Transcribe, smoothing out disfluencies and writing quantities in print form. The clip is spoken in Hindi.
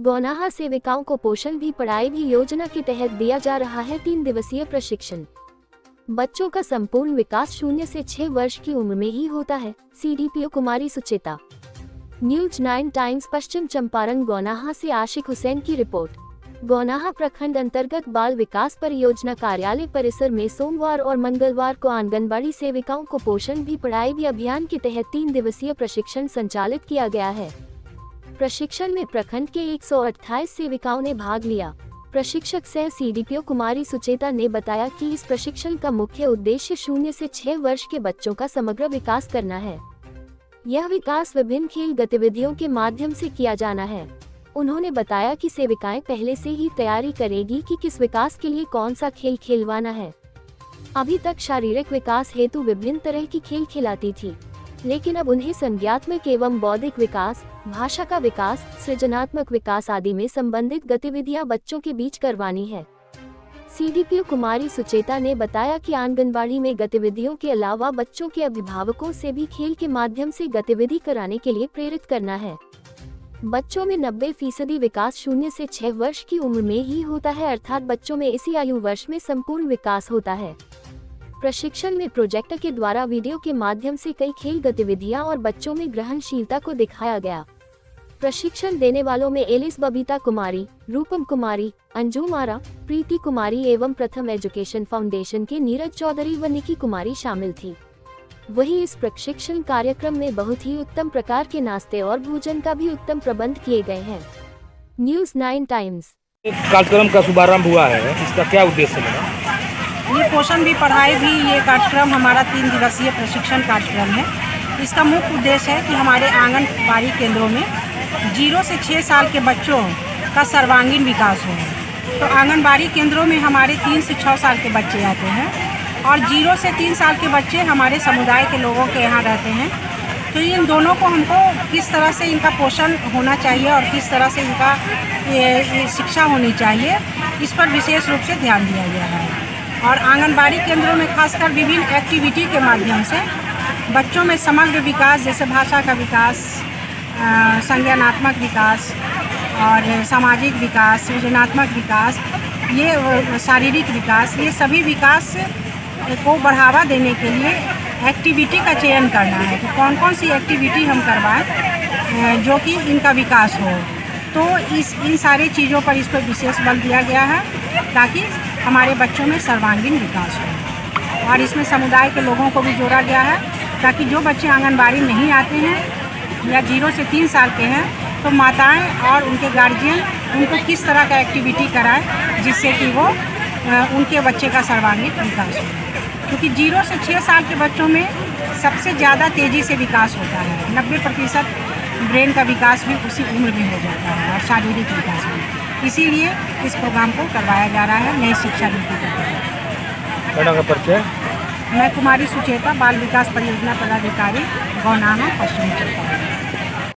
गौनाहा सेविकाओं को पोषण भी पढ़ाई भी योजना के तहत दिया जा रहा है 3 दिवसीय प्रशिक्षण। बच्चों का संपूर्ण विकास 0 से 6 वर्ष की उम्र में ही होता है। CDPO कुमारी सुचेता। न्यूज 9 टाइम्स पश्चिम चंपारण गौनाहा से आशिक हुसैन की रिपोर्ट। गौनाहा प्रखंड अंतर्गत बाल विकास परियोजना कार्यालय परिसर में सोमवार और मंगलवार को आंगनबाड़ी सेविकाओं को पोषण भी पढ़ाई भी अभियान के तहत 3 दिवसीय प्रशिक्षण संचालित किया गया है। प्रशिक्षण में प्रखंड के 128 सेविकाओं ने भाग लिया। प्रशिक्षक सह CDPO कुमारी सुचेता ने बताया कि इस प्रशिक्षण का मुख्य उद्देश्य 0 से 6 वर्ष के बच्चों का समग्र विकास करना है। यह विकास विभिन्न खेल गतिविधियों के माध्यम से किया जाना है। उन्होंने बताया कि सेविकाएं पहले से ही तैयारी करेगी कि किस विकास के लिए कौन सा खेल खिलवाना है। अभी तक शारीरिक विकास हेतु विभिन्न तरह की खेल खिलाती थी, लेकिन अब उन्हें संज्ञात्मक एवं बौद्धिक विकास, भाषा का विकास, सृजनात्मक विकास आदि में संबंधित गतिविधियां बच्चों के बीच करवानी है। CDPO कुमारी सुचेता ने बताया कि आंगनबाड़ी में गतिविधियों के अलावा बच्चों के अभिभावकों से भी खेल के माध्यम से गतिविधि कराने के लिए प्रेरित करना है। बच्चों में 90% विकास 0 से 6 वर्ष की उम्र में ही होता है, अर्थात बच्चों में इसी आयु वर्ष में संपूर्ण विकास होता है। प्रशिक्षण में प्रोजेक्टर के द्वारा वीडियो के माध्यम से कई खेल गतिविधियां और बच्चों में ग्रहणशीलता को दिखाया गया। प्रशिक्षण देने वालों में एलिस बबीता कुमारी, रूपम कुमारी, अंजू मारा, प्रीति कुमारी एवं प्रथम एजुकेशन फाउंडेशन के नीरज चौधरी व निकी कुमारी शामिल थी। वहीं इस प्रशिक्षण कार्यक्रम में बहुत ही उत्तम प्रकार के नाश्ते और भोजन का भी उत्तम प्रबंध किए गए हैं। News 9 times. कार्यक्रम का शुभारंभ हुआ है, इसका क्या उद्देश्य है? ये पोषण भी पढ़ाई भी ये कार्यक्रम हमारा 3 दिवसीय प्रशिक्षण कार्यक्रम है। इसका मुख्य उद्देश्य है कि हमारे आंगनबाड़ी केंद्रों में 0 से 6 साल के बच्चों का सर्वांगीण विकास हो। तो आंगनबाड़ी केंद्रों में हमारे 3 से 6 साल के बच्चे आते हैं और 0 से 3 साल के बच्चे हमारे समुदाय के लोगों के यहाँ रहते हैं। तो इन दोनों को हमको किस तरह से इनका पोषण होना चाहिए और किस तरह से इनका ये शिक्षा होनी चाहिए, इस पर विशेष रूप से ध्यान दिया गया है। और आंगनबाड़ी केंद्रों में खासकर विभिन्न एक्टिविटी के माध्यम से बच्चों में समग्र विकास, जैसे भाषा का विकास, संज्ञानात्मक विकास और सामाजिक विकास, सृजनात्मक विकास, ये शारीरिक विकास, ये सभी विकास को बढ़ावा देने के लिए एक्टिविटी का चयन करना है कि कौन कौन सी एक्टिविटी हम करवाएं जो कि इनका विकास हो। तो इन सारी चीज़ों पर इस पर विशेष बल दिया गया है ताकि हमारे बच्चों में सर्वांगीण विकास हो। और इसमें समुदाय के लोगों को भी जोड़ा गया है ताकि जो बच्चे आंगनबाड़ी नहीं आते हैं या 0 से 3 साल के हैं, तो माताएं और उनके गार्जियन उनको किस तरह का एक्टिविटी कराएं जिससे कि वो उनके बच्चे का सर्वांगीण विकास हो। क्योंकि 0 से 6 साल के बच्चों में सबसे ज़्यादा तेज़ी से विकास होता है। 90% ब्रेन का विकास भी उसी उम्र में हो जाता है और शारीरिक विकास भी। इसीलिए इस प्रोग्राम को करवाया जा रहा है नई शिक्षा नीति के तहत। मैडम का परिचय? मैं कुमारी सुचेता, बाल विकास परियोजना पदाधिकारी, गौनाहा, पश्चिम चंपारण।